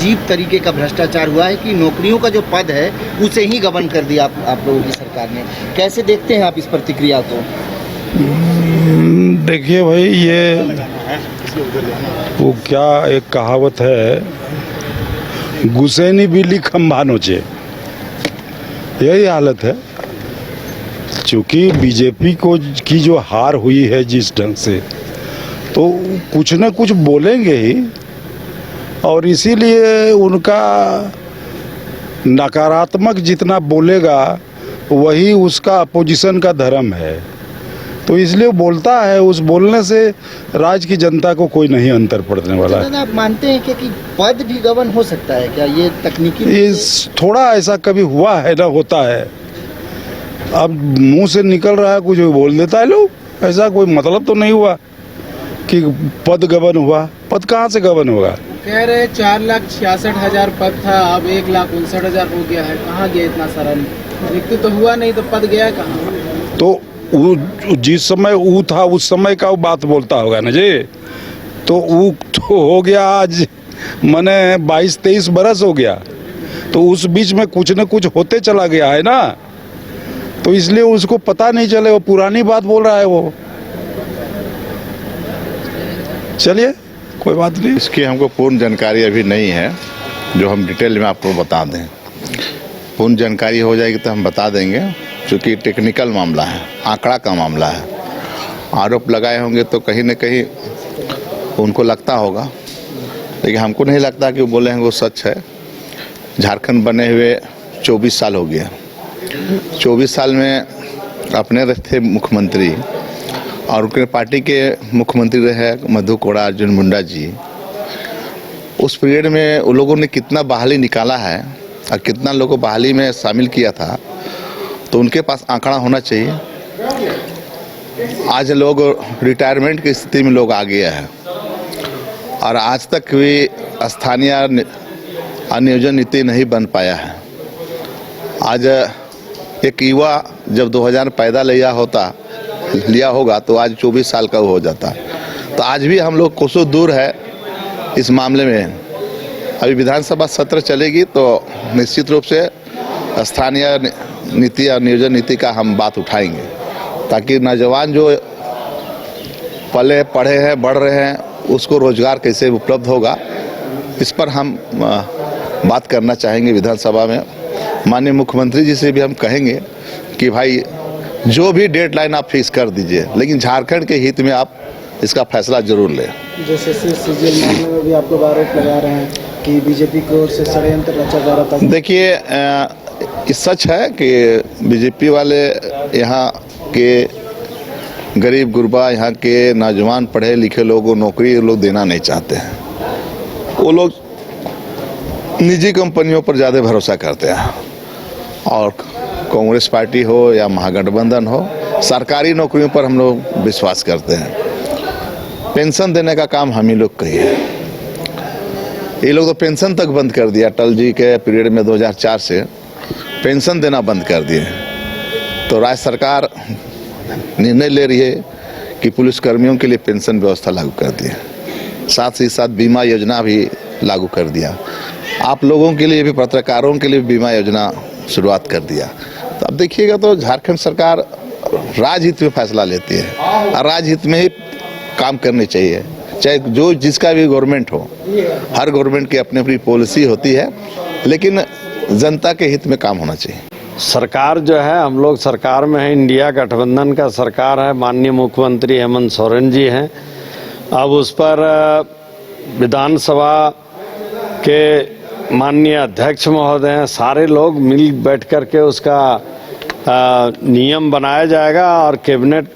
अजीब तरीके का भ्रष्टाचार हुआ है कि नौकरियों का जो पद है उसे ही गबन कर दिया आप लोगों की सरकार ने। कैसे देखते हैं आप इस प्रतिक्रिया को? देखिए भाई, ये वो क्या एक कहावत है, गुसेनी बिल्ली खंभा नोचे, यही हालत है। क्योंकि बीजेपी को की जो हार हुई है जिस ढंग से, तो कुछ न कुछ बोलेंगे ही, और इसीलिए उनका नकारात्मक जितना बोलेगा वही उसका अपोजिशन का धर्म है। तो इसलिए बोलता है, उस बोलने से राज्य की जनता को कोई नहीं अंतर पड़ने वाला है। आप मानते हैं कि पद भी गबन हो सकता है क्या? ये तकनीकी थोड़ा ऐसा कभी हुआ है ना, होता है। अब मुंह से निकल रहा है, कुछ बोल देता है लोग, ऐसा कोई मतलब तो नहीं हुआ कि पद गबन हुआ। पद कहाँ से गबन होगा? कह रहे 4,66,000 पद था, अब 1,59,000 हो गया है। कहाँ गया इतना सारा? रिक्त तो हुआ नहीं, तो पद गया कहाँ? तो वो जिस समय वो था उस समय का वो बात बोलता होगा ना जी। तो वो तो हो गया, आज मैंने 22-23 बरस हो गया, तो उस बीच में कुछ न कुछ होते चला गया है ना, तो इसलिए उसको पता नहीं चले, वो पुरानी बात बोल रहा है वो। चलिए, कोई बात नहीं। इसकी हमको पूर्ण जानकारी अभी नहीं है, जो हम डिटेल में आपको बता दें। पूर्ण जानकारी हो जाएगी तो हम बता देंगे, क्योंकि टेक्निकल मामला है, आंकड़ा का मामला है। आरोप लगाए होंगे तो कहीं न कहीं उनको लगता होगा, लेकिन हमको नहीं लगता कि वो बोले हैं वो सच है। झारखंड बने हुए 24 साल हो गया। 24 साल में अपने थे मुख्यमंत्री, और उनके पार्टी के मुख्यमंत्री रहे मधु कोड़ा, अर्जुन मुंडा जी। उस पीरियड में उन लोगों ने कितना बहाली निकाला है और कितना लोगों को बहाली में शामिल किया था, तो उनके पास आंकड़ा होना चाहिए। आज लोग रिटायरमेंट की स्थिति में लोग आ गया है, और आज तक भी स्थानीय नियोजन नीति नहीं बन पाया है। आज एक युवा जब 2000 पैदा लिया होगा तो आज 24 साल का हो जाता। तो आज भी हम लोग कोसों दूर है इस मामले में। अभी विधानसभा सत्र चलेगी तो निश्चित रूप से स्थानीय नीति और नियोजन नीति का हम बात उठाएंगे, ताकि नौजवान जो पले पढ़े हैं, बढ़ रहे हैं, उसको रोजगार कैसे उपलब्ध होगा, इस पर हम बात करना चाहेंगे विधानसभा में। माननीय मुख्यमंत्री जी से भी हम कहेंगे कि भाई जो भी डेडलाइन आप फिक्स कर दीजिए, लेकिन झारखंड के हित में आप इसका फैसला जरूर लें। जैसे सीजीएल मामले में भी आप लोग आरोप लगा रहे हैं कि बीजेपी की ओर से षड्यंत्र रचा जा रहा था। देखिए, ये सच है कि बीजेपी वाले यहाँ के गरीब गुरबा, यहाँ के नौजवान पढ़े लिखे लोगों को नौकरी लोग देना नहीं चाहते हैं। वो लोग निजी कंपनियों पर ज़्यादा भरोसा करते हैं, और कांग्रेस पार्टी हो या महागठबंधन हो, सरकारी नौकरियों पर हम लोग विश्वास करते हैं। पेंशन देने का काम हम ही लोग का ही है। ये लोग तो पेंशन तक बंद कर दिया। अटल जी के पीरियड में 2004 से पेंशन देना बंद कर दिए। तो राज्य सरकार निर्णय ले रही है कि पुलिसकर्मियों के लिए पेंशन व्यवस्था लागू कर दी है, साथ ही साथ बीमा योजना भी लागू कर दिया। आप लोगों के लिए भी, पत्रकारों के लिए बीमा योजना शुरुआत कर दिया। तो अब देखिएगा तो झारखंड सरकार राजहित में फैसला लेती है, और राजहित में ही काम करनी चाहिए, चाहे जो जिसका भी गवर्नमेंट हो। हर गवर्नमेंट की अपनी अपनी पॉलिसी होती है, लेकिन जनता के हित में काम होना चाहिए। सरकार जो है, हम लोग सरकार में है, इंडिया गठबंधन का सरकार है, माननीय मुख्यमंत्री हेमंत सोरेन जी हैं। अब उस पर विधानसभा के माननीय अध्यक्ष महोदय हैं, सारे लोग मिल बैठ कर के उसका नियम बनाया जाएगा, और कैबिनेट,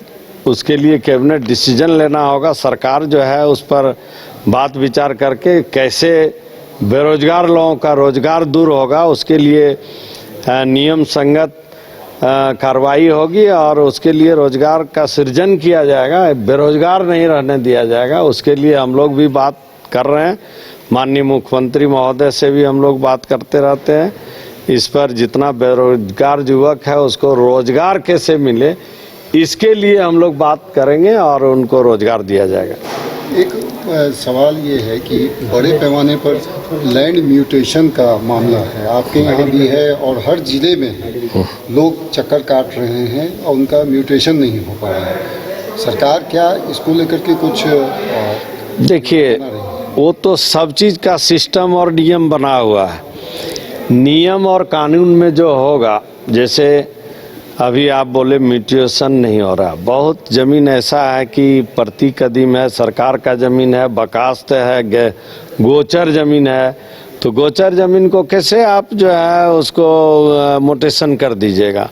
उसके लिए कैबिनेट डिसीजन लेना होगा। सरकार जो है उस पर बात विचार करके कैसे बेरोजगार लोगों का रोजगार दूर होगा, उसके लिए नियम संगत कार्रवाई होगी, और उसके लिए रोजगार का सृजन किया जाएगा, बेरोजगार नहीं रहने दिया जाएगा। उसके लिए हम लोग भी बात कर रहे हैं, माननीय मुख्यमंत्री महोदय से भी हम लोग बात करते रहते हैं। इस पर जितना बेरोजगार युवक है उसको रोजगार कैसे मिले, इसके लिए हम लोग बात करेंगे और उनको रोजगार दिया जाएगा। एक सवाल ये है कि बड़े पैमाने पर लैंड म्यूटेशन का मामला है, आपके यहाँ भी है और हर जिले में है। लोग चक्कर काट रहे हैं और उनका म्यूटेशन नहीं हो पा रहा है। सरकार क्या इसको लेकर के कुछ देखिए, वो तो सब चीज़ का सिस्टम और नियम बना हुआ है। नियम और कानून में जो होगा, जैसे अभी आप बोले म्यूटेशन नहीं हो रहा, बहुत ज़मीन ऐसा है कि प्रति कदीम है, सरकार का ज़मीन है, बकास्त है, गोचर ज़मीन है। तो गोचर ज़मीन को कैसे आप जो है उसको मोटेशन कर दीजिएगा?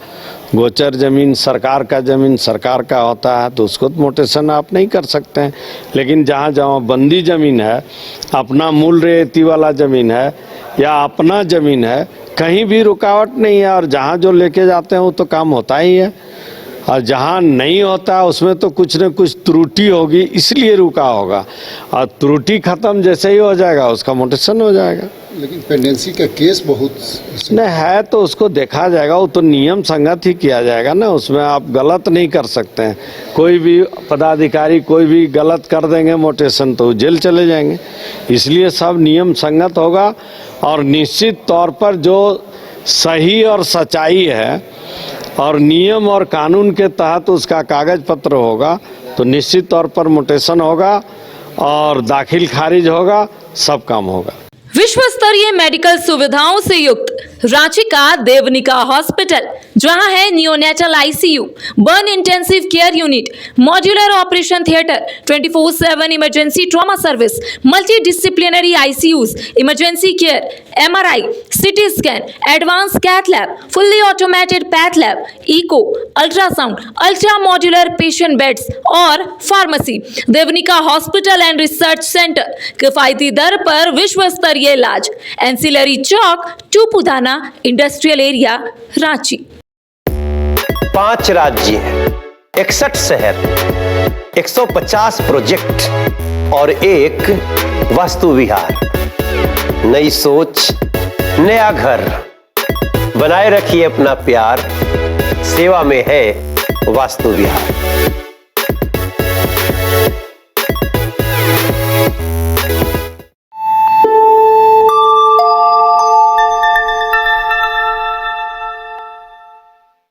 गोचर ज़मीन सरकार का ज़मीन सरकार का होता है, तो उसको मोटेशन आप नहीं कर सकते हैं। लेकिन जहाँ जहाँ बंदी ज़मीन है, अपना मूल रेती वाला ज़मीन है या अपना ज़मीन है, कहीं भी रुकावट नहीं है, और जहाँ जो लेके जाते हैं वो तो काम होता ही है। और जहाँ नहीं होता उसमें तो कुछ न कुछ त्रुटि होगी, इसलिए रुका होगा। और त्रुटि खत्म जैसे ही हो जाएगा उसका मोटेशन हो जाएगा। लेकिन पेंडेंसी का केस बहुत नहीं है तो उसको देखा जाएगा, वो तो नियम संगत ही किया जाएगा ना, उसमें आप गलत नहीं कर सकते हैं। कोई भी पदाधिकारी कोई भी गलत कर देंगे मोटेशन तो जेल चले जाएंगे। इसलिए सब नियम संगत होगा, और निश्चित तौर पर जो सही और सच्चाई है और नियम और कानून के तहत उसका कागज पत्र होगा, तो निश्चित तौर पर मोटेशन होगा और दाखिल खारिज होगा, सब काम होगा। विश्व स्तरीय मेडिकल सुविधाओं से युक्त रांची का देवनिका हॉस्पिटल, जहां है neonatal ICU, burn intensive care unit, modular operation theatre, 24/7 emergency trauma service, multi disciplinary ICUs, emergency care, MRI, CT scan, advance cath lab, fully automated path lab, echo, ultrasound, ultra modular patient beds और pharmacy. Devnika hospital and research centre, किफायती दर पर विश्व स्तरीय इलाज, ancillary Chowk, Tupudana industrial area, Ranchi. 5 राज्य, 61 शहर, 150 project और एक वास्तु विहार। नई सोच, नया घर, बनाए रखिए अपना प्यार, सेवा में है वास्तु विहार।